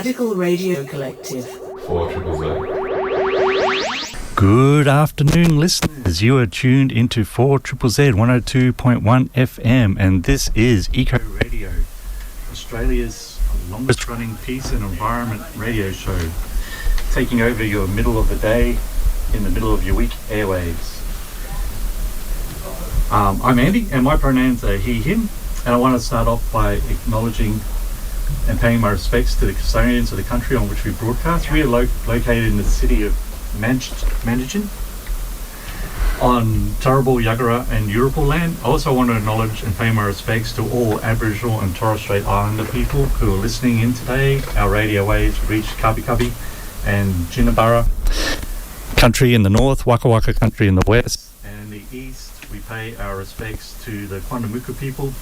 Radical Radio Collective. 4ZZZ. Good afternoon, listeners. You are tuned into 4ZZZ 102.1 FM, and this is Eco Radio, Australia's longest-running peace and environment radio show, taking over your middle of the day in the middle of your week airwaves. I'm Andy, and my pronouns are he, him, and I want to start off by acknowledging and paying my respects to the custodians of the country on which we broadcast. We are located in the city of Mandagen on Turrbal, Yagara and Yurupal land. I also want to acknowledge and pay my respects to all Aboriginal and Torres Strait Islander people who are listening in today. Our radio waves reach Kabi Kabi and Jinnabara country in the north, Waka Waka country in the west, and in the east we pay our respects to the Quandamuka people,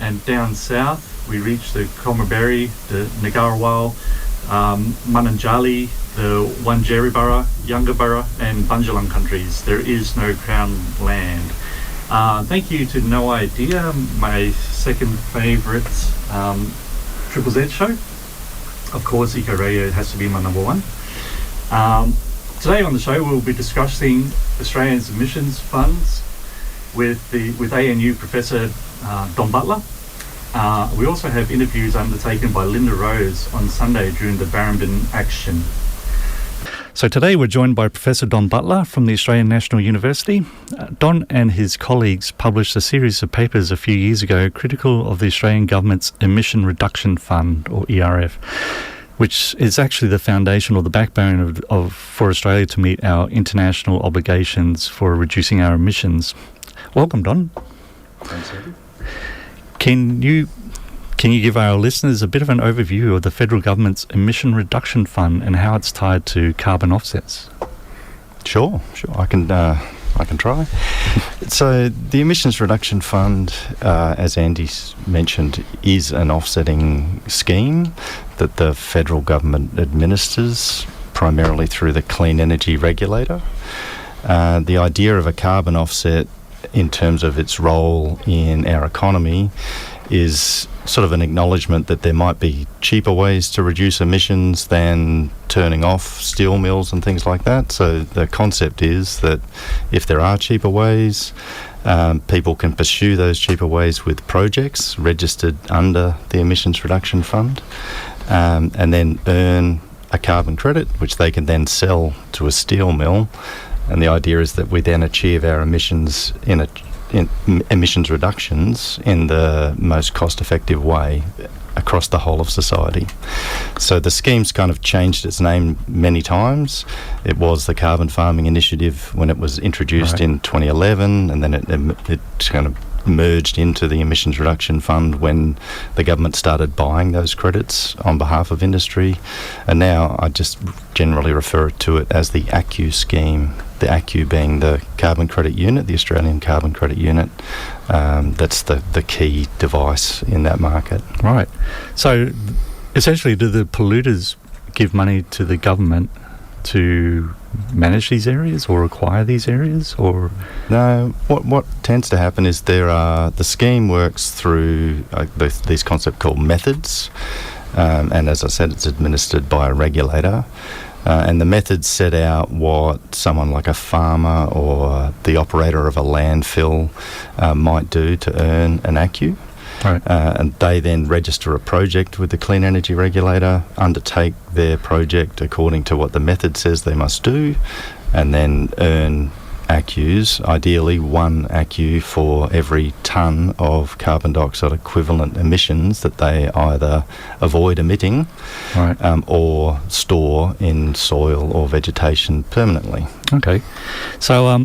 and down south we reach the Comerberry, the Ngarawal, Mununjali, the Wandjaribara, Yungaburra and Bunjalung countries. There is no Crown land. Thank you to No Idea, my second favourite Triple Z show. Of course, Eco Radio has to be my number one. Today on the show we'll be discussing Australia's emissions funds with ANU Professor Don Butler. We also have interviews undertaken by Linda Rose on Sunday during the Barrambin action. So today we're joined by Professor Don Butler from the Australian National University. Don and his colleagues published a series of papers a few years ago critical of the Australian Government's Emission Reduction Fund, or ERF, which is actually the foundation or the backbone for Australia to meet our international obligations for reducing our emissions. Welcome, Don. Thanks, Andy. Can you give our listeners a bit of an overview of the federal government's Emission Reduction Fund and how it's tied to carbon offsets? Sure. I can try. So the Emissions Reduction Fund, as Andy mentioned, is an offsetting scheme that the federal government administers primarily through the Clean Energy Regulator. The idea of a carbon offset in terms of its role in our economy is sort of an acknowledgement that there might be cheaper ways to reduce emissions than turning off steel mills and things like that. So the concept is that if there are cheaper ways, people can pursue those cheaper ways with projects registered under the Emissions Reduction Fund, and then earn a carbon credit, which they can then sell to a steel mill. And the idea is that we then achieve our emissions emissions reductions in the most cost-effective way across the whole of society. So the scheme's kind of changed its name many times. It was the Carbon Farming Initiative when it was introduced in 2011, and then it kind of merged into the Emissions Reduction Fund when the government started buying those credits on behalf of industry. And now I just generally refer to it as the ACCU scheme, the ACCU being the carbon credit unit, the Australian Carbon Credit Unit. That's the key device in that market. Right. So essentially, do the polluters give money to the government to manage these areas or acquire these areas, or? No, what tends to happen is the scheme works through these concepts called methods, and as I said, it's administered by a regulator, and the methods set out what someone like a farmer or the operator of a landfill might do to earn an ACCU. Right. And they then register a project with the Clean Energy Regulator, undertake their project according to what the method says they must do, and then earn ACCUs, ideally one ACCU for every tonne of carbon dioxide equivalent emissions that they either avoid emitting or store in soil or vegetation permanently. Okay. So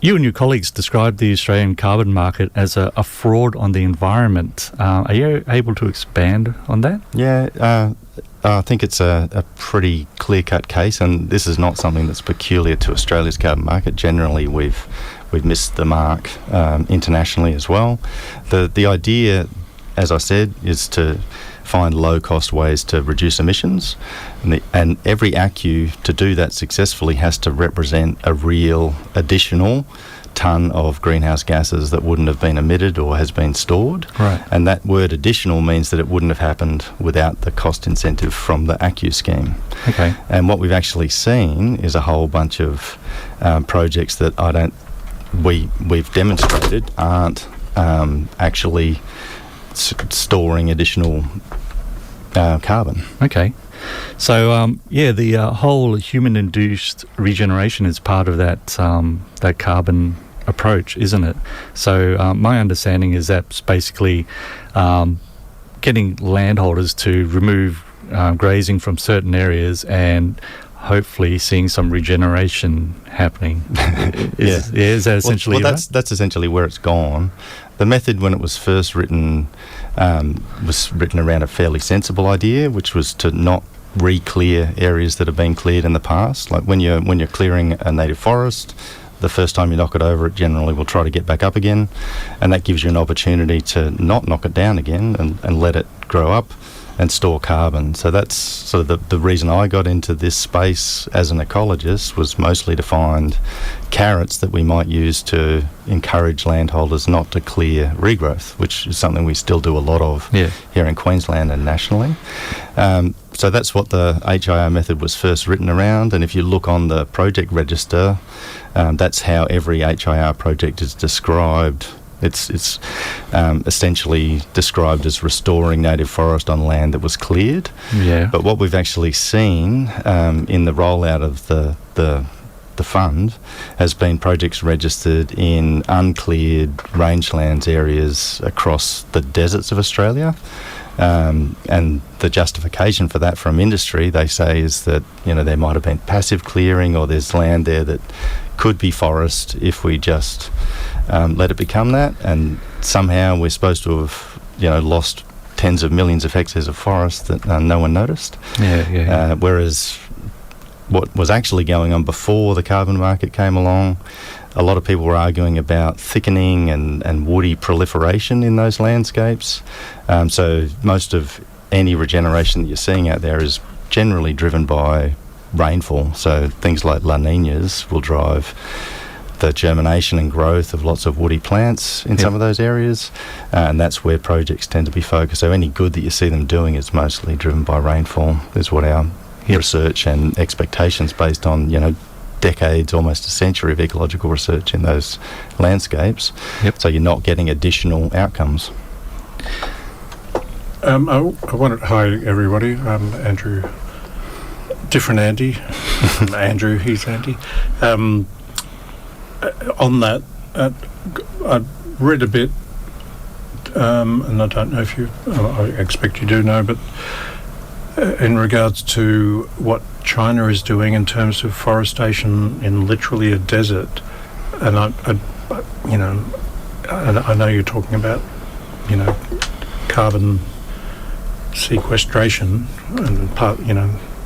you and your colleagues described the Australian carbon market as a fraud on the environment. Are you able to expand on that? Yeah, I think it's a pretty clear-cut case, and this is not something that's peculiar to Australia's carbon market. Generally, we've missed the mark internationally as well. The idea, as I said, is to find low-cost ways to reduce emissions, and every ACCU to do that successfully has to represent a real additional tonne of greenhouse gases that wouldn't have been emitted or has been stored. Right. And that word additional means that it wouldn't have happened without the cost incentive from the ACCU scheme. Okay. And what we've actually seen is a whole bunch of projects that we've demonstrated aren't actually storing additional carbon. Okay. So, the whole human-induced regeneration is part of that carbon approach, isn't it? So, my understanding is that's basically getting landholders to remove grazing from certain areas and hopefully seeing some regeneration happening. Is that essentially well, right? that's essentially where it's gone. The method, when it was first written, was written around a fairly sensible idea, which was to not re-clear areas that have been cleared in the past. Like when you're clearing a native forest, the first time you knock it over, it generally will try to get back up again, and that gives you an opportunity to not knock it down again and let it grow up and store carbon. So that's sort of the reason I got into this space as an ecologist, was mostly to find carrots that we might use to encourage landholders not to clear regrowth, which is something we still do a lot of here in Queensland and nationally. So that's what the HIR method was first written around, and if you look on the project register, that's how every HIR project is described. It's essentially described as restoring native forest on land that was cleared. Yeah. But what we've actually seen in the rollout of the fund has been projects registered in uncleared rangelands areas across the deserts of Australia. And the justification for that from industry, they say, is that there might have been passive clearing, or there's land there that could be forest if we just let it become that, and somehow we're supposed to have lost tens of millions of hectares of forest that no one noticed. Whereas what was actually going on before the carbon market came along, a lot of people were arguing about thickening and woody proliferation in those landscapes. So most of any regeneration that you're seeing out there is generally driven by rainfall. So things like La Niñas will drive the germination and growth of lots of woody plants in some of those areas, and that's where projects tend to be focused. So any good that you see them doing is mostly driven by rainfall, is what our research and expectations based on decades, almost a century of ecological research in those landscapes. So you're not getting additional outcomes. Hi everybody, I'm Andrew, different Andy. Andrew, he's Andy. On that, I read a bit, and I don't know if I expect you do know, but in regards to what China is doing in terms of forestation in literally a desert, and I know you're talking about, carbon sequestration, and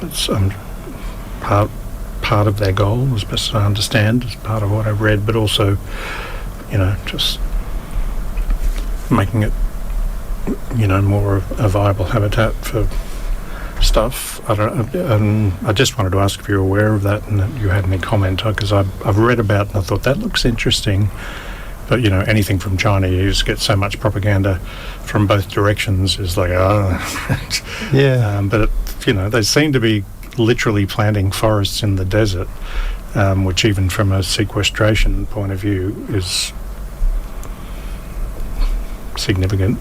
it's part of their goal, as best as I understand, as part of what I've read, but also, just making it, more of a viable habitat for stuff. I just wanted to ask if you're aware of that and that you had any comment, because I've read about it and I thought that looks interesting, but anything from China, you just get so much propaganda from both directions. Is like, but they seem to be literally planting forests in the desert, which even from a sequestration point of view is significant.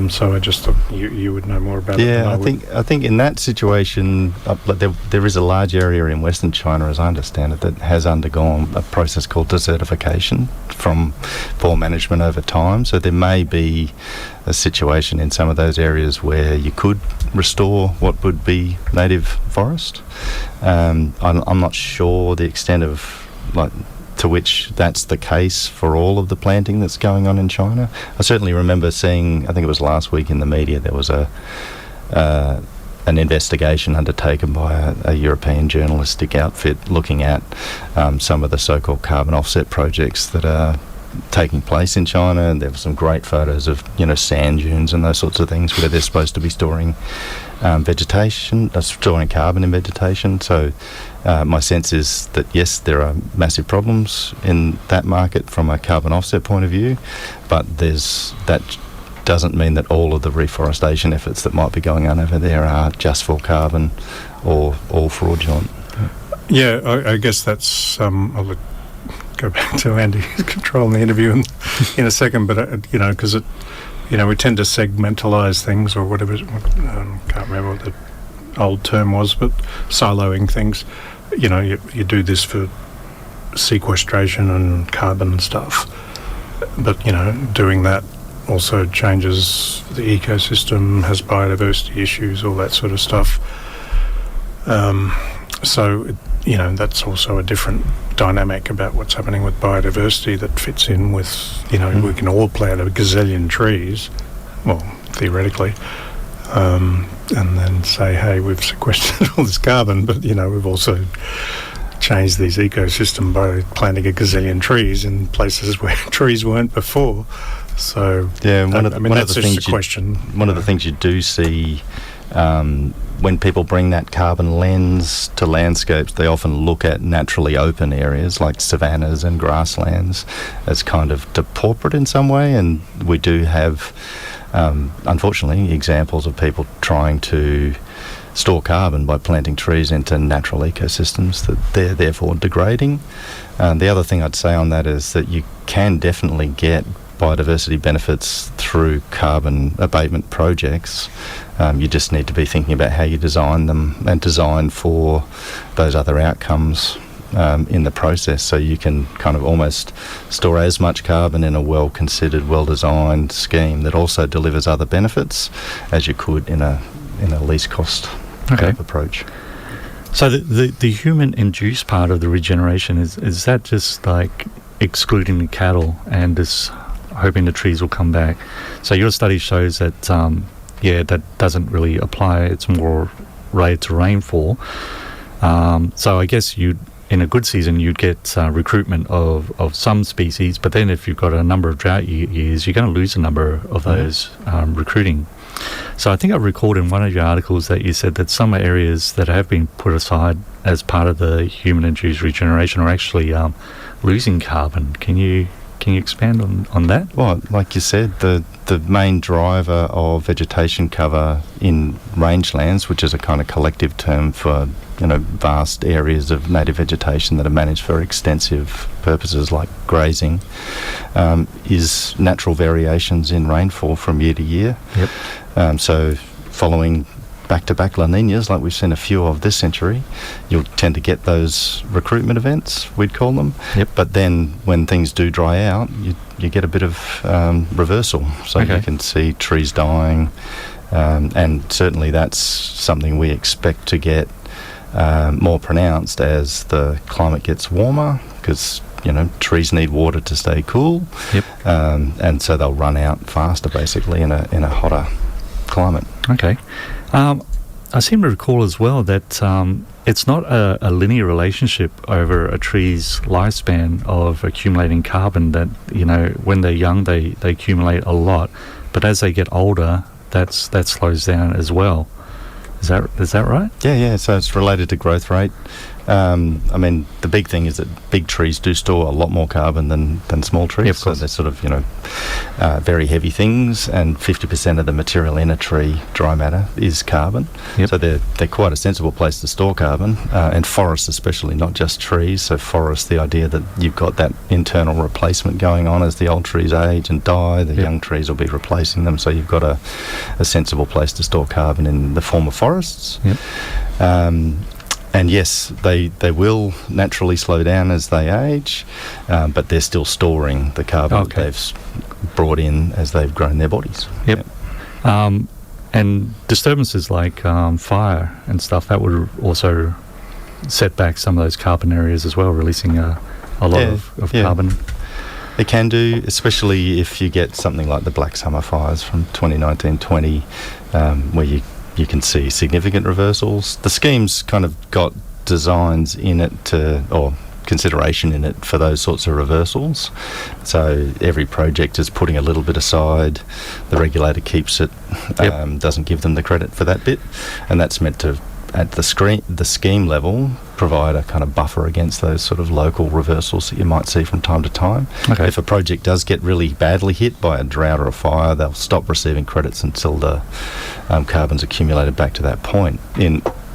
So I just thought you would know more about it than I would. I think in that situation, there is a large area in Western China, as I understand it, that has undergone a process called desertification from poor management over time. So there may be a situation in some of those areas where you could restore what would be native forest. I'm not sure the extent of to which that's the case for all of the planting that's going on in China. I certainly remember seeing, I think it was last week in the media, there was an investigation undertaken by a European journalistic outfit looking at some of the so-called carbon offset projects that are taking place in China, and there were some great photos of, sand dunes and those sorts of things where they're supposed to be storing storing carbon in vegetation. So my sense is that, yes, there are massive problems in that market from a carbon offset point of view, but that doesn't mean that all of the reforestation efforts that might be going on over there are just for carbon or all fraudulent. Yeah, I guess that's... I'll go back to Andy's control in the interview in a second, but, because we tend to segmentalise things, or whatever, can't remember what the old term was, but siloing things. You do this for sequestration and carbon and stuff, but, doing that also changes the ecosystem, has biodiversity issues, all that sort of stuff. That's also a different dynamic about what's happening with biodiversity that fits in with, we can all plant a gazillion trees, well, theoretically, and then say, hey, we've sequestered all this carbon, but, we've also changed these ecosystems by planting a gazillion trees in places where trees weren't before. So, yeah, one of the things you do see when people bring that carbon lens to landscapes, they often look at naturally open areas like savannas and grasslands as kind of depauperate in some way, and we do have, unfortunately, examples of people trying to store carbon by planting trees into natural ecosystems that they're therefore degrading. The other thing I'd say on that is that you can definitely get biodiversity benefits through carbon abatement projects. You just need to be thinking about how you design them and design for those other outcomes in the process, so you can kind of almost store as much carbon in a well-considered, well-designed scheme that also delivers other benefits as you could in a least cost type approach. So the human-induced part of the regeneration, is that just like excluding the cattle and just hoping the trees will come back? So your study shows that that doesn't really apply. It's more related to rainfall. So I guess in a good season you'd get recruitment of some species, but then if you've got a number of drought years, you're going to lose a number of those recruiting. So I think I recalled in one of your articles that you said that some areas that have been put aside as part of the human-induced regeneration are actually losing carbon. Can you expand on that? Well, like you said, the main driver of vegetation cover in rangelands, which is a kind of collective term for vast areas of native vegetation that are managed for extensive purposes like grazing, is natural variations in rainfall from year to year. Yep. So following back-to-back La Niñas, like we've seen a few of this century, you'll tend to get those recruitment events, we'd call them. Yep. But then when things do dry out, you get a bit of reversal. So you can see trees dying, and certainly that's something we expect to get more pronounced as the climate gets warmer, because trees need water to stay cool. Yep. And so they'll run out faster, basically, in a hotter climate. Okay. I seem to recall as well that it's not a linear relationship over a tree's lifespan of accumulating carbon, that when they're young they accumulate a lot, but as they get older that slows down as well. Is that right? Yeah, so it's related to growth rate. The big thing is that big trees do store a lot more carbon than small trees. Yep, so they're sort of, very heavy things, and 50% of the material in a tree, dry matter, is carbon. Yep. So they're quite a sensible place to store carbon, and forests especially, not just trees. So forests, the idea that you've got that internal replacement going on as the old trees age and die, the young trees will be replacing them, so you've got a sensible place to store carbon in the form of forests. Yep. And yes, they will naturally slow down as they age, but they're still storing the carbon that they've brought in as they've grown their bodies. Yep. And disturbances like fire and stuff, that would also set back some of those carbon areas as well, releasing a lot of carbon. It can do, especially if you get something like the Black Summer fires from 2019-20, where you can see significant reversals. The scheme's kind of got designs in it or consideration in it for those sorts of reversals. So every project is putting a little bit aside. The regulator keeps it, doesn't give them the credit for that bit, and that's meant to, at the scheme level, provide a kind of buffer against those sort of local reversals that you might see from time to time. Okay. If a project does get really badly hit by a drought or a fire, they'll stop receiving credits until the carbon's accumulated back to that point,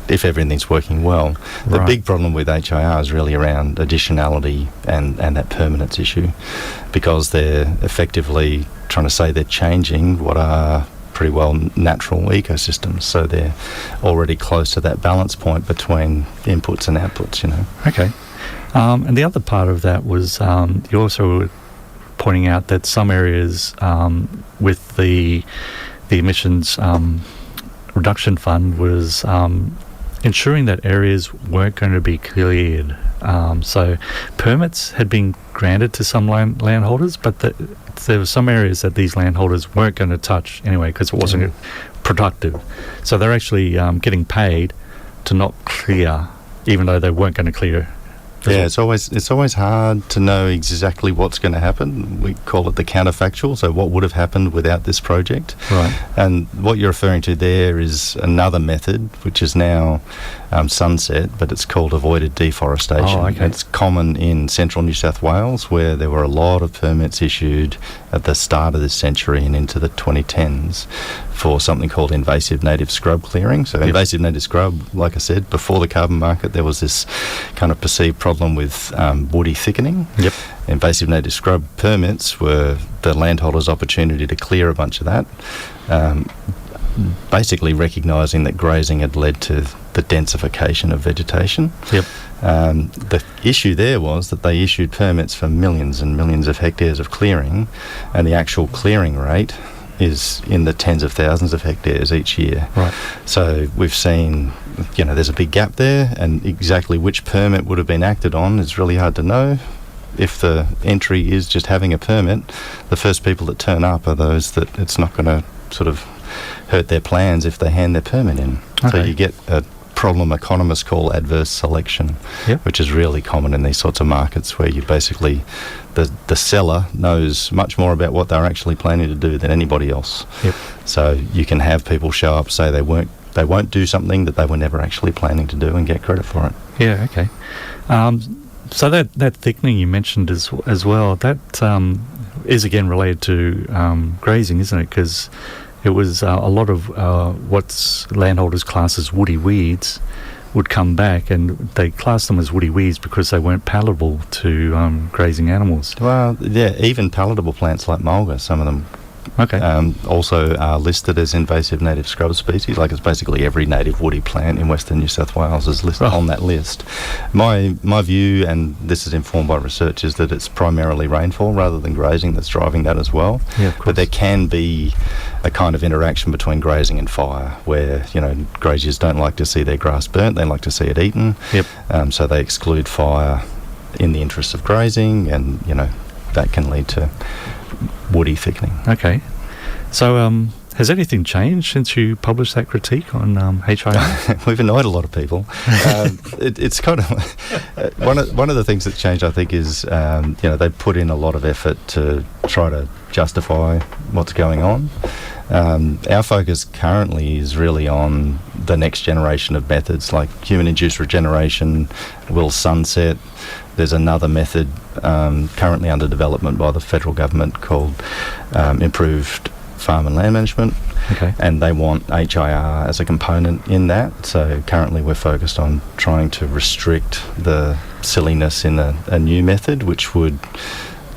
if everything's working well. The big problem with HIR is really around additionality and that permanence issue, because they're effectively trying to say they're changing what are pretty well natural ecosystems, so they're already close to that balance point between inputs and outputs, you know. Okay. And the other part of that was you also were pointing out that some areas with the emissions reduction fund was ensuring that areas weren't going to be cleared. So permits had been granted to some landholders, but there were some areas that these landholders weren't going to touch anyway because it wasn't productive. So they're actually getting paid to not clear, even though they weren't going to clear. Yeah, it's always hard to know exactly what's going to happen. We call it the counterfactual, so what would have happened without this project. Right. And what you're referring to there is another method, which is now sunset, but it's called avoided deforestation. Oh, okay. It's common in central New South Wales, where there were a lot of permits issued at the start of this century and into the 2010s for something called invasive native scrub clearing. So invasive native scrub, like I said, before the carbon market, there was this kind of perceived problem with woody thickening. Yep. Invasive native scrub permits were the landholder's opportunity to clear a bunch of that, basically recognising that grazing had led to the densification of vegetation. Yep. The issue there was that they issued permits for millions and millions of hectares of clearing, and the actual clearing rate is in the tens of thousands of hectares each year. Right. So we've seen, there's a big gap there, and exactly which permit would have been acted on is really hard to know. If the entry is just having a permit, the first people that turn up are those that it's not going to sort of hurt their plans if they hand their permit in. Okay. So you get a problem economists call adverse selection, which is really common in these sorts of markets, where you basically, the seller knows much more about what they're actually planning to do than anybody else. Yep. So you can have people show up, say they won't do something that they were never actually planning to do, and get credit for it. Yeah, okay. So that thickening you mentioned as well, that is again related to grazing, isn't it? Because it was a lot of what's landholders class as woody weeds would come back, and they classed them as woody weeds because they weren't palatable to grazing animals. Well, yeah, even palatable plants like mulga, some of them also are listed as invasive native scrub species. Like, it's basically every native woody plant in Western New South Wales is listed on that list. My view, and this is informed by research, is that it's primarily rainfall rather than grazing that's driving that as well. Yeah, of course. But there can be a kind of interaction between grazing and fire, where graziers don't like to see their grass burnt, they like to see it eaten. Yep. So they exclude fire in the interest of grazing, and that can lead to woody thickening. Okay. So has anything changed since you published that critique on HIR? We've annoyed a lot of people. It's kind of one of the things that's changed, I think, is they put in a lot of effort to try to justify what's going on. Our focus currently is really on the next generation of methods, like human-induced regeneration will sunset. There's another method currently under development by the federal government called improved farm and land management, and they want HIR as a component in that. So currently we're focused on trying to restrict the silliness in a new method, which would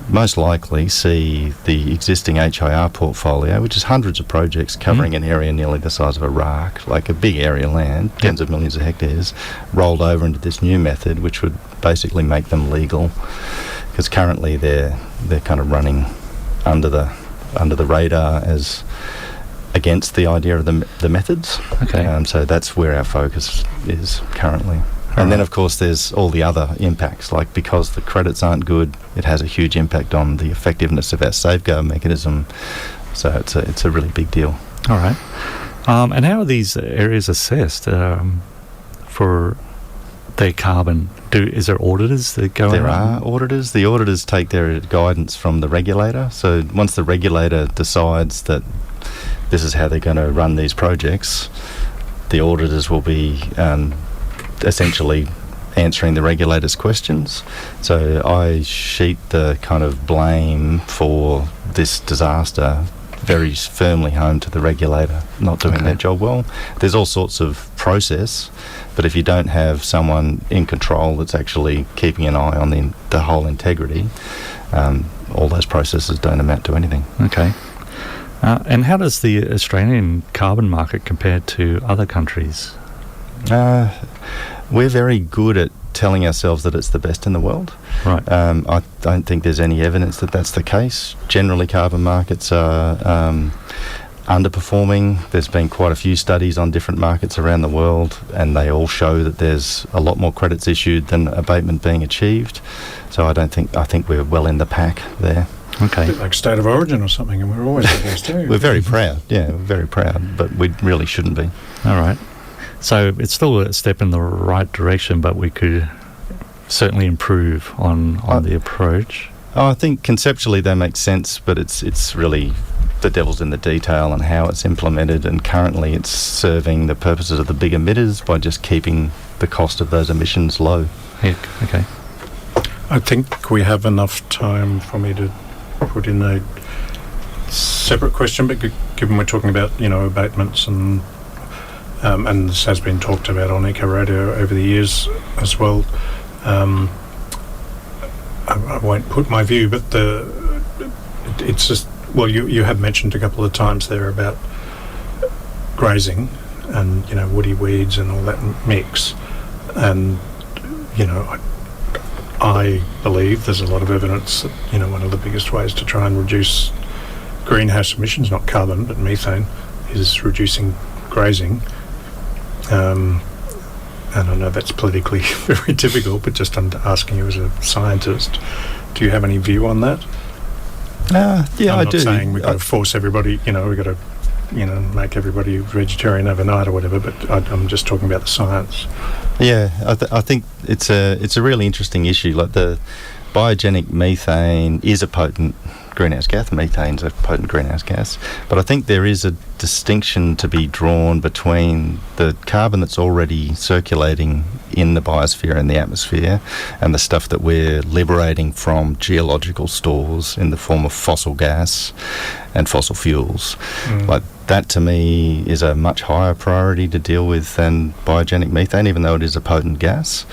most likely see the existing HIR portfolio, which is hundreds of projects covering an area nearly the size of Iraq, like a big area of land, tens of millions of hectares, rolled over into this new method, which would basically make them legal, because currently they're kind of running under the radar as against the idea of the methods. So that's where our focus is currently. And then, of course, there's all the other impacts, like because the credits aren't good, it has a huge impact on the effectiveness of our safeguard mechanism. So it's a really big deal. All right. And how are these areas assessed for their carbon? Is there auditors that go There around? are auditors. The auditors take their guidance from the regulator. So once the regulator decides that this is how they're going to run these projects, the auditors will be essentially answering the regulator's questions. So I sheet the kind of blame for this disaster very firmly home to the regulator not doing their job well. There's all sorts of process, but if you don't have someone in control that's actually keeping an eye on the whole integrity, all those processes don't amount to anything. Okay. And how does the Australian carbon market compare to other countries? We're very good at telling ourselves that it's the best in the world. Right. I don't think there's any evidence that that's the case. Generally, carbon markets are underperforming. There's been quite a few studies on different markets around the world, and they all show that there's a lot more credits issued than abatement being achieved. So I think we're well in the pack there. Okay. A bit like State of Origin or something, and we're always the best too. We're very proud. Yeah, we're very proud, but we really shouldn't be. All right. So it's still a step in the right direction, but we could certainly improve on the approach. I think conceptually they make sense, but it's really the devil's in the detail and how it's implemented, and currently it's serving the purposes of the big emitters by just keeping the cost of those emissions low. Yeah, okay. I think we have enough time for me to put in a separate question, but given we're talking about, abatements and this has been talked about on Eco Radio over the years as well. I won't put my view, but it's just, well, you have mentioned a couple of times there about grazing and, woody weeds and all that mix. And, I believe there's a lot of evidence that, one of the biggest ways to try and reduce greenhouse emissions, not carbon, but methane, is reducing grazing. And I know that's politically very difficult, but just asking you as a scientist, do you have any view on that? Yeah, I do. I'm not saying we've got to force everybody, we've got to, make everybody vegetarian overnight or whatever, but I'm just talking about the science. Yeah, I think it's a really interesting issue. Like, the biogenic methane is a potent greenhouse gas. Methane's a potent greenhouse gas. But I think there is a distinction to be drawn between the carbon that's already circulating in the biosphere and the atmosphere and the stuff that we're liberating from geological stores in the form of fossil gas and fossil fuels. Like, that to me is a much higher priority to deal with than biogenic methane, even though it is a potent gas,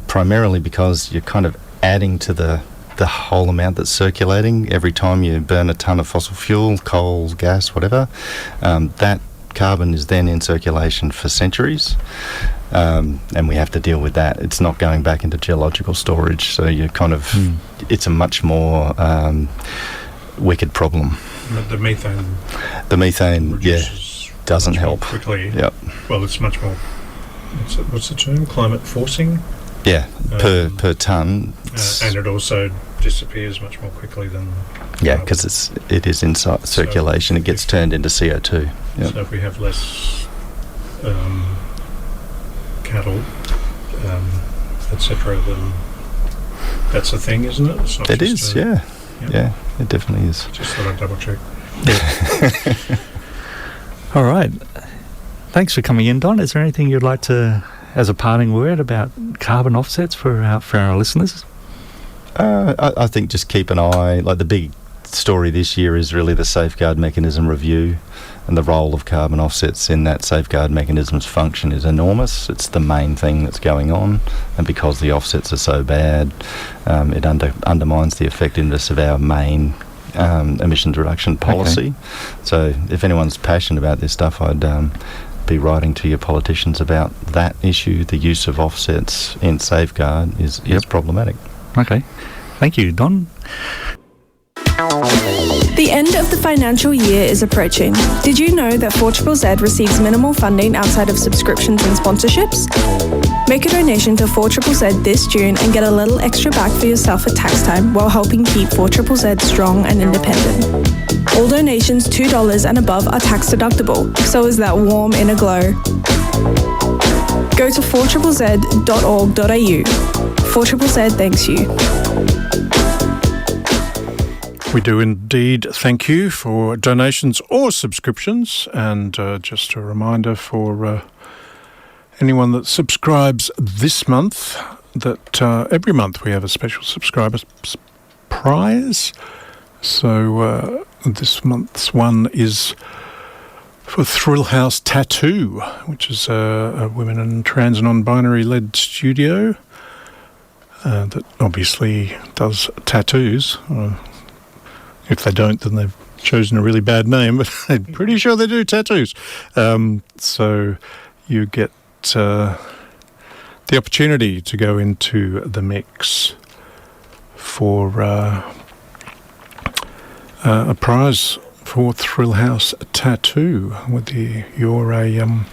primarily because you're kind of adding to the whole amount that's circulating every time you burn a ton of fossil fuel, coal, gas, whatever. That carbon is then in circulation for centuries, and we have to deal with that. It's not going back into geological storage, so you kind of it's a much more wicked problem. But the methane reduces, doesn't help quickly. Yep. Well, it's much more. What's the term? Climate forcing. Yeah, per tonne. And it also disappears much more quickly than. Yeah, because it is in circulation. It gets turned into CO2. Yep. So if we have less cattle, etc., then that's a thing, isn't it? It's not it is. Yeah, it definitely is. Just thought I'd double check. All right. Thanks for coming in, Don. Is there anything you'd like to, as a parting word, about carbon offsets for our listeners? I think just keep an eye. Like, the big story this year is really the safeguard mechanism review, and the role of carbon offsets in that safeguard mechanism's function is enormous. It's the main thing that's going on, and because the offsets are so bad, it undermines the effectiveness of our main emissions reduction policy. Okay. So if anyone's passionate about this stuff, I'd be writing to your politicians about that issue. The use of offsets in safeguard is problematic. Okay. Thank you, Don. The end of the financial year is approaching. Did you know that 4ZZZ receives minimal funding outside of subscriptions and sponsorships? Make a donation to 4ZZZ this June and get a little extra back for yourself at tax time while helping keep 4ZZZ strong and independent. All donations $2 and above are tax deductible, so is that warm inner glow. Go to 4ZZZ.org.au. 4ZZZ thanks you. We do indeed thank you for donations or subscriptions, and just a reminder for anyone that subscribes this month that every month we have a special subscriber prize. So this month's one is for Thrill House Tattoo, which is a women and trans and non-binary led studio that obviously does tattoos. If they don't, then they've chosen a really bad name, but I'm pretty sure they do tattoos. So you get the opportunity to go into the mix for a prize for Thrill House Tattoo. Whether you're a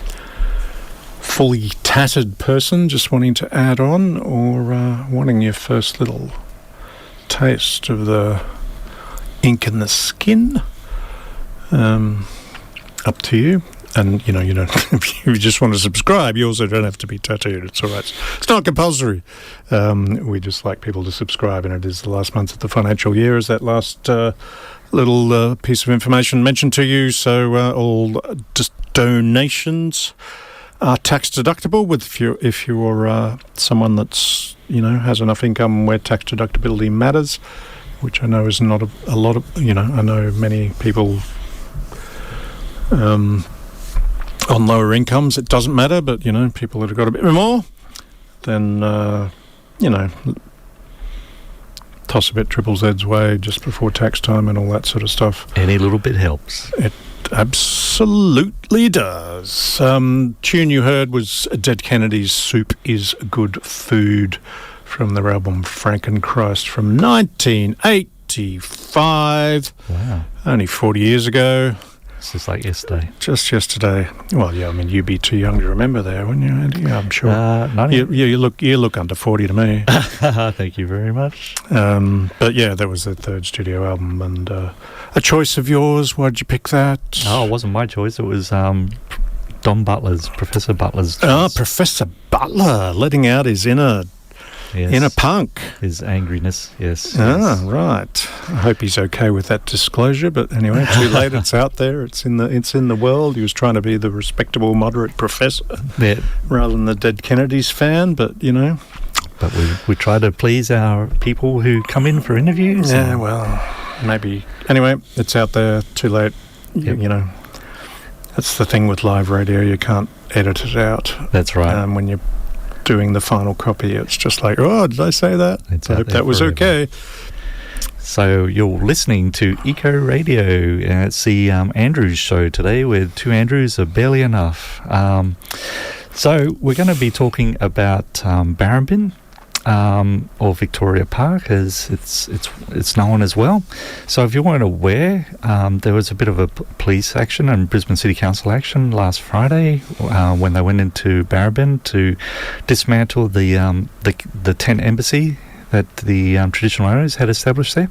fully tatted person just wanting to add on, or wanting your first little taste of the ink in the skin, up to you. And you don't, if you just want to subscribe, you also don't have to be tattooed. It's all right. It's not compulsory. We just like people to subscribe, and it is the last month of the financial year, as that last little piece of information mentioned to you. So all donations are tax deductible. If you're someone that's has enough income where tax deductibility matters, which I know is not a lot of. I know many people. On lower incomes, it doesn't matter, but people that have got a bit more, then toss a bit Triple Z's way just before tax time and all that sort of stuff. Any little bit helps. It absolutely does. Tune you heard was Dead Kennedy's "Soup is Good Food" from their album Frankenchrist from 1985. Wow. Only 40 years ago. It's just like yesterday. Just yesterday. Well, yeah, I mean, you'd be too young to remember there, wouldn't you, Andy? Yeah, I'm sure. You look under 40 to me. Thank you very much. But yeah, that was their third studio album, and a choice of yours. Why did you pick that? Oh, it wasn't my choice. It was Don Butler's, Professor Butler's choice. Ah, Professor Butler, letting out his inner punk. His angriness, yes. Ah, right. I hope he's okay with that disclosure, but anyway, too late. It's out there. It's in the world. He was trying to be the respectable, moderate professor, rather than the Dead Kennedys fan. But But we try to please our people who come in for interviews. Yeah, well, maybe. Anyway, it's out there. Too late. Yep. That's the thing with live radio. You can't edit it out. That's right. When you're doing the final copy, it's just like, oh, did I say that? I hope that was okay. So you're listening to Eco Radio, and it's the Andrews show today, with two Andrews are barely enough. So we're going to be talking about Barrambin, or Victoria Park, as it's known as well. So if you weren't aware, there was a bit of a police action and Brisbane City Council action last Friday when they went into Barrambin to dismantle the tent embassy that the traditional owners had established there.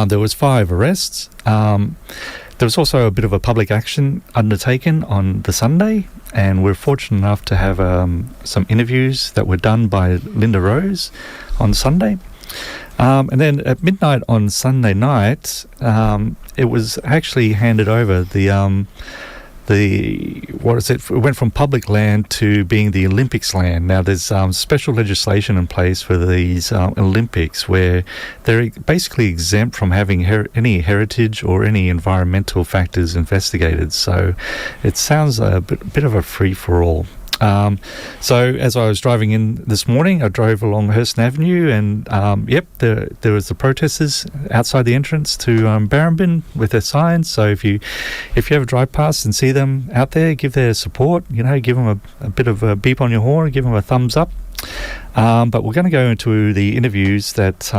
There was 5 arrests. There was also a bit of a public action undertaken on the Sunday, and we're fortunate enough to have some interviews that were done by Linda Rose on Sunday. And then at midnight on Sunday night, it was actually handed over. It went from public land to being the Olympics land. Now there's special legislation in place for these Olympics where they're basically exempt from having any heritage or any environmental factors investigated. So it sounds a bit of a free-for-all. So as I was driving in this morning, I drove along Hurston Avenue, and there was the protesters outside the entrance to Barrambin with their signs. So if you ever drive past and see them out there, give their support. Give them a bit of a beep on your horn, give them a thumbs up. But we're going to go into the interviews that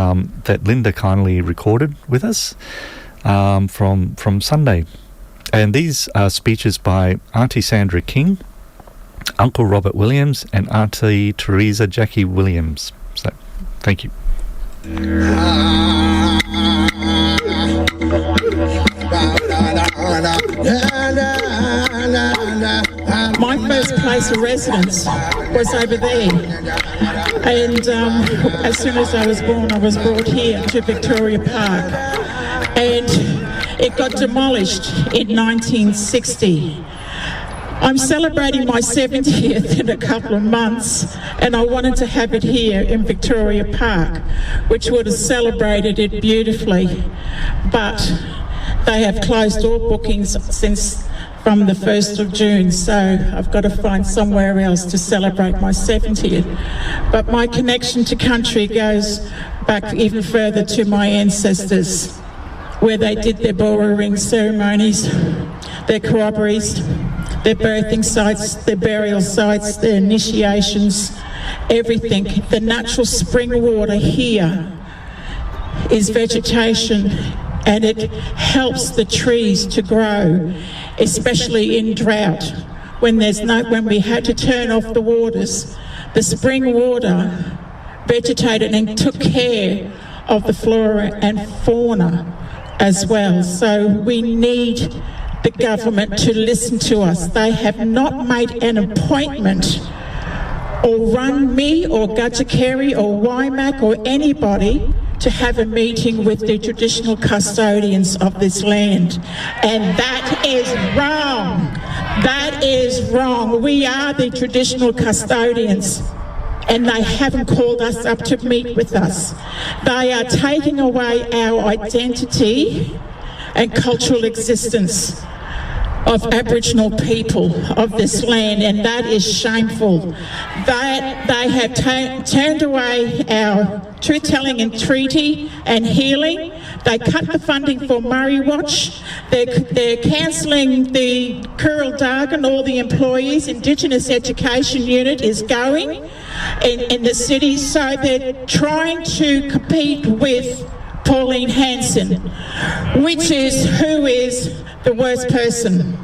Linda kindly recorded with us from Sunday, and these are speeches by Aunty Sandra King, Uncle Robert Williams, and Aunty Theresa Jackie Williams. So, thank you. My first place of residence was over there. And as soon as I was born, I was brought here to Victoria Park. And it got demolished in 1960. I'm celebrating my 70th in a couple of months, and I wanted to have it here in Victoria Park, which would have celebrated it beautifully. But they have closed all bookings from the 1st of June, so I've got to find somewhere else to celebrate my 70th. But my connection to country goes back even further to my ancestors, where they did their Bora ring ceremonies, their corroborees, their birthing sites, their burial sites, their initiations, everything. The natural spring water here is vegetation, and it helps the trees to grow, especially in drought. When we had to turn off the waters, the spring water vegetated and took care of the flora and fauna as well. So we need the government to listen to us. They have not made an appointment or run me or Gudjikeri or Waimak or anybody to have a meeting with the traditional custodians of this land. And that is wrong. That is wrong. We are the traditional custodians, and they haven't called us up to meet with us. They are taking away our identity and cultural existence of Aboriginal people of this land, and that is shameful. They have turned away our truth-telling and treaty and healing. They cut the funding for Murray Watch. They're cancelling the Kuril Dargan, all the employees. Indigenous Education Unit is going in the city, so they're trying to compete with Pauline Hanson, who is the worst person.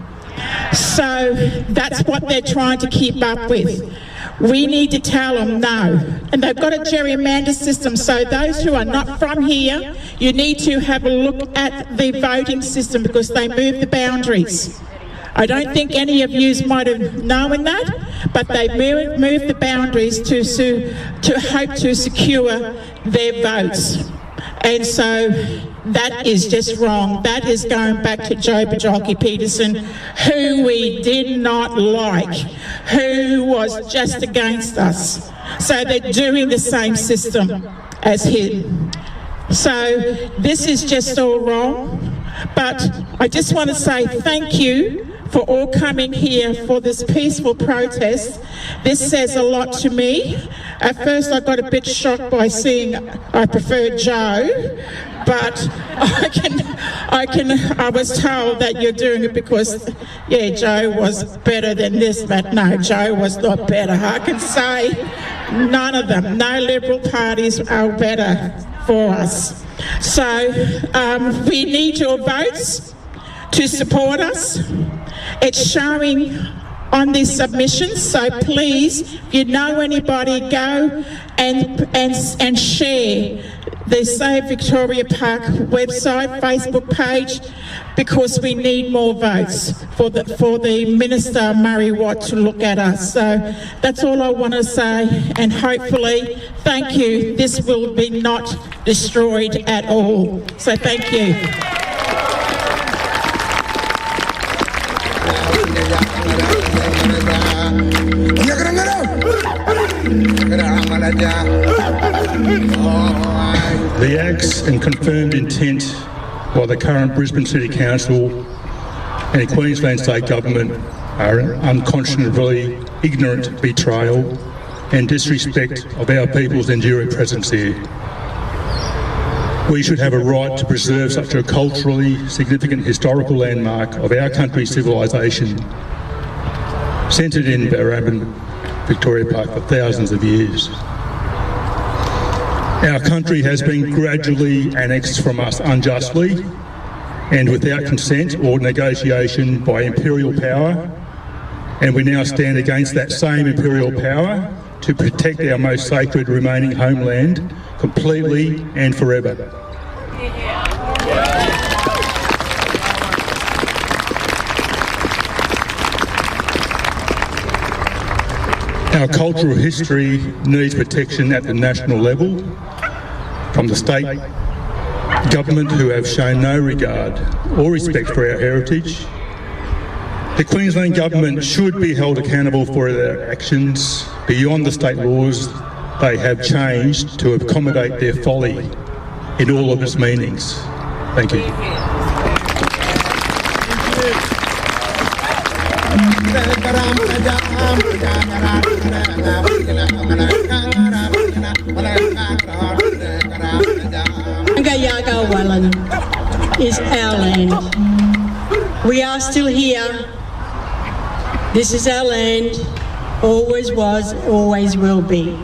So that's what they're trying to keep up with. We need to tell them no. And they've got a gerrymander system, so those who are not from here, you need to have a look at the voting system, because they move the boundaries. I don't think any of you might have known that, but they moved the boundaries to hope to secure their votes. And so that is just wrong. That is going back to Joe Bajolki-Peterson, who we did not like, who was just against us. So they're doing the same system as him. So this is just all wrong. But I just want to say thank you for all coming here for this peaceful protest. This says a lot to me. At first I got a bit shocked by seeing I preferred Joe, but I was told that you're doing it because, yeah, Joe was better than this, but no, Joe was not better. I can say none of them, no Liberal parties are better for us. So we need your votes to support us. It's showing on these submissions, so please, if you know anybody, go and share the Save Victoria Park website, Facebook page, because we need more votes for the Minister Murray Watt to look at us. So that's all I want to say, and hopefully, thank you, this will be not destroyed at all. So thank you. The acts and confirmed intent by the current Brisbane City Council and Queensland State Government are unconscionably ignorant betrayal and disrespect of our people's enduring presence here. We should have a right to preserve such a culturally significant historical landmark of our country's civilisation, centred in Barrambin, Victoria Park, for thousands of years. Our country has been gradually annexed from us unjustly and without consent or negotiation by imperial power, and we now stand against that same imperial power to protect our most sacred remaining homeland completely and forever. Our cultural history needs protection at the national level from the state government, who have shown no regard or respect for our heritage. The Queensland Government should be held accountable for their actions beyond the state laws they have changed to accommodate their folly in all of its meanings. Thank you. Yaga Wallen is our land. We are still here. This is our land, always was, always will be.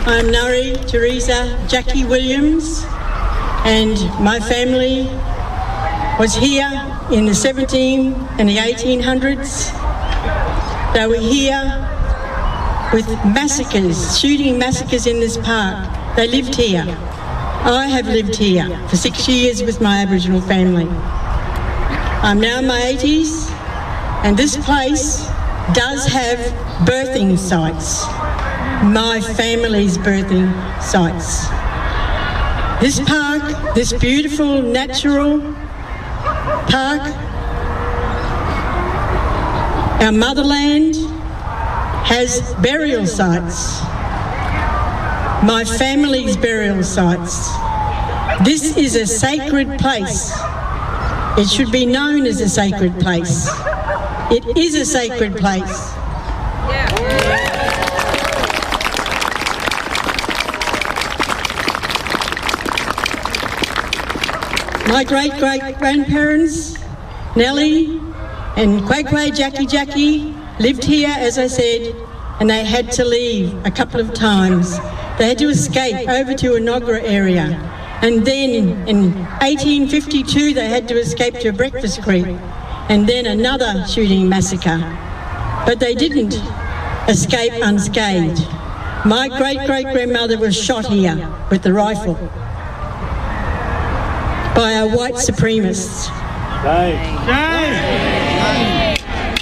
I'm Aunty Theresa Jackie Williams, and my family was here in the 17 and the 1800s. They were here with massacres, shooting massacres in this park. They lived here. I have lived here for 6 years with my Aboriginal family. I'm now in my 80s, and this place does have birthing sites. My family's birthing sites. This park, this beautiful natural park, our motherland, has burial sites. My family's burial sites. This is a sacred place. It should be known as a sacred place. It is a sacred place. My great-great-grandparents, Nellie and Quay Jackie, lived here, as I said, and they had to leave a couple of times. They had to escape over to Enoggera area. And then in 1852, they had to escape to Breakfast Creek, and then another shooting massacre. But they didn't escape unscathed. My great-great-grandmother was shot here with the rifle by our white supremacists.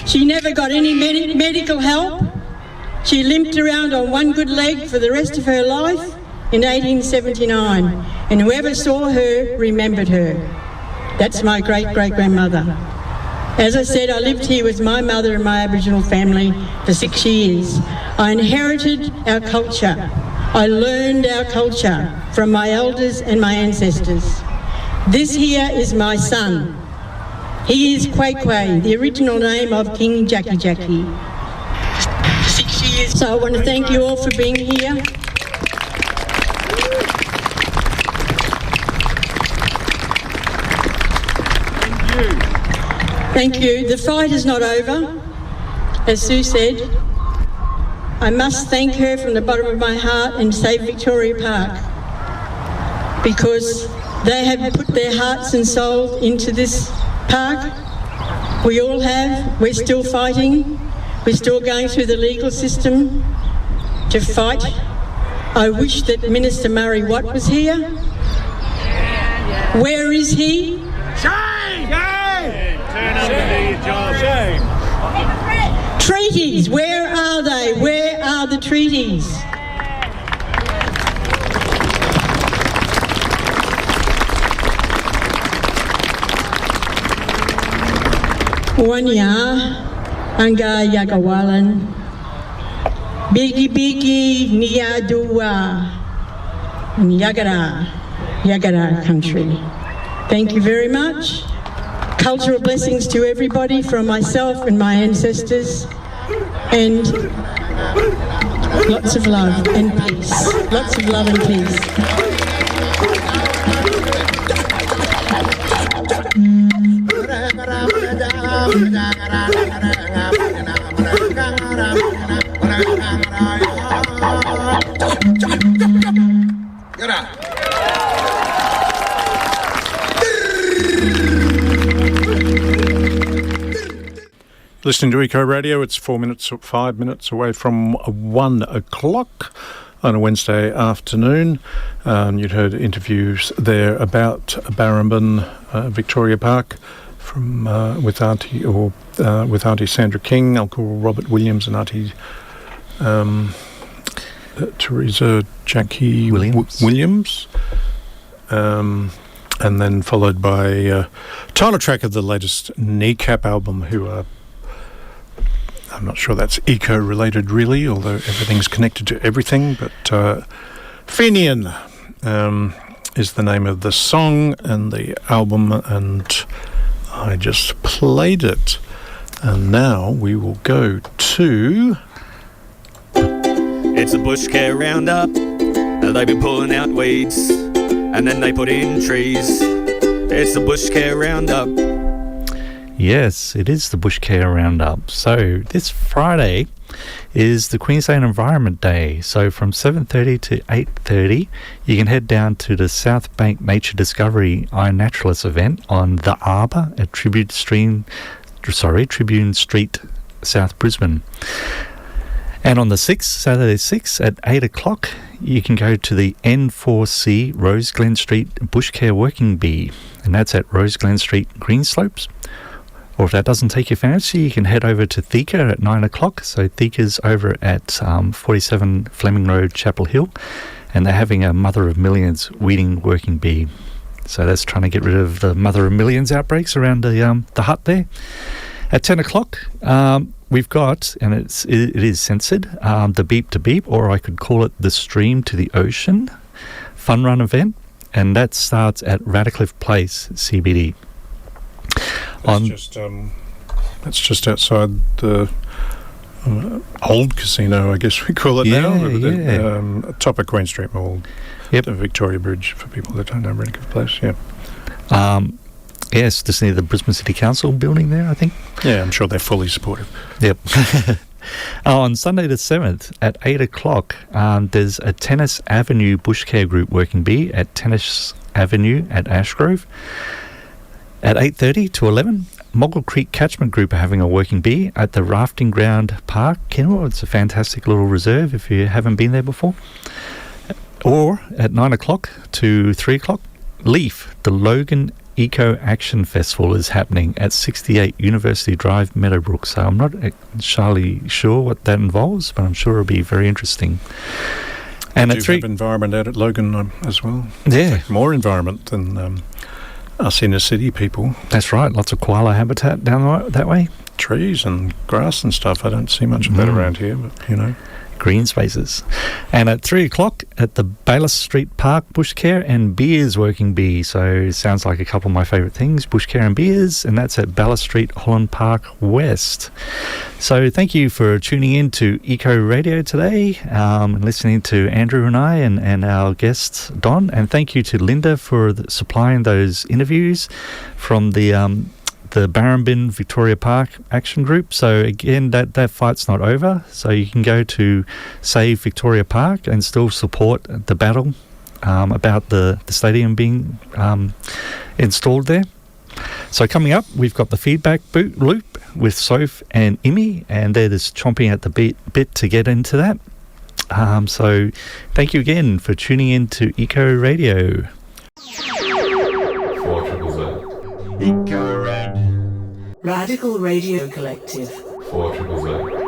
She never got any medical help. She limped around on one good leg for the rest of her life in 1879, and whoever saw her remembered her. That's my great-great-grandmother. As I said, I lived here with my mother and my Aboriginal family for 6 years. I inherited our culture. I learned our culture from my elders and my ancestors. This here is my son. He is Quay, the original name of King Jackie. 6 years. So I want to thank you all for being here. Thank you. The fight is not over. As Sue said, I must thank her from the bottom of my heart and Save Victoria Park, because they have put their hearts and souls into this park. We all have. We're still fighting. We're still going through the legal system to fight. I wish that Minister Murray Watt was here. Where is he? Shame! Turn up the job. Shame! Treaties, where are they? Where are the treaties? Wanya, Anga Yagawalan, Bigi Niyadua, Yagara country. Thank you very much. Cultural blessings to everybody from myself and my ancestors, and lots of love and peace. Lots of love and peace. Listening to Eco Radio, it's 5 minutes away from 1 o'clock. on a Wednesday afternoon. You'd heard interviews there about Barrambin, Victoria Park, from with Aunty Sandra King, Uncle Robert Williams, and Aunty Theresa Jackie Williams. And then followed by title track of the latest Kneecap album, who are, I'm not sure that's eco-related really, although everything's connected to everything, but Fenian is the name of the song and the album, and I just played it. And now we will go to... It's a Bushcare Roundup. They've been pulling out weeds and then they put in trees. It's the Bushcare Roundup. Yes, it is the Bushcare Roundup. So this Friday is the Queensland Environment Day. So from 7:30 to 8:30, you can head down to the South Bank Nature Discovery iNaturalist event on the Arbour at Tribune Street, South Brisbane. And on the 6th, Saturday 6th at 8 o'clock, you can go to the N4C Roseglen Street Bushcare Working Bee, and that's at Roseglen Street, Greenslopes. Or if that doesn't take your fancy, you can head over to THECA at 9 o'clock. So THECA's over at 47 Fleming Road, Chapel Hill, and they're having a Mother of Millions weeding working bee. So that's trying to get rid of the Mother of Millions outbreaks around the hut there. At 10 o'clock, we've got, and it is censored, the Beep to Beep, or I could call it the Stream to the Ocean fun run event, and that starts at Reddacliff Place, CBD. That's just outside the old casino, I guess we call it now. Top of Queen Street Mall. Yep. The Victoria Bridge, for people that don't know Reddacliff Place, yeah. Yes, just near the Brisbane City Council building there, I think. Yeah, I'm sure they're fully supportive. Yep. On Sunday the 7th at 8 o'clock, there's a Tennis Avenue Bushcare Group working bee at Tennis Avenue at Ashgrove. At 8:30 to 11, Moggle Creek Catchment Group are having a working bee at the Rafting Ground Park, Kenmore. It's a fantastic little reserve if you haven't been there before. Or at 9 o'clock to 3 o'clock, Leaf, the Logan Eco Action Festival, is happening at 68 University Drive, Meadowbrook. So I'm not entirely sure what that involves, but I'm sure it'll be very interesting. And at 3 have environment out at Logan as well. Yeah, more environment than us inner city people. That's right. Lots of koala habitat down that way. Trees and grass and stuff. I don't see much of that around here, but you know. Green spaces. And at 3 o'clock at the Bayless Street Park, Bushcare and Beers working bee. So it sounds like a couple of my favourite things, Bushcare and Beers, and that's at Bayless Street, Holland Park West. So thank you for tuning in to Eco Radio today, and listening to Andrew and I and our guest Don, and thank you to Linda for supplying those interviews from the Barrambin Victoria Park Action Group. So again, that fight's not over. So you can go to Save Victoria Park and still support the battle about the stadium being installed there. So coming up, we've got the feedback loop with Soph and Imi, and they're just chomping at the bit to get into that. So thank you again for tuning in to Eco Radio. Radical Radio Collective. 4ZZZ.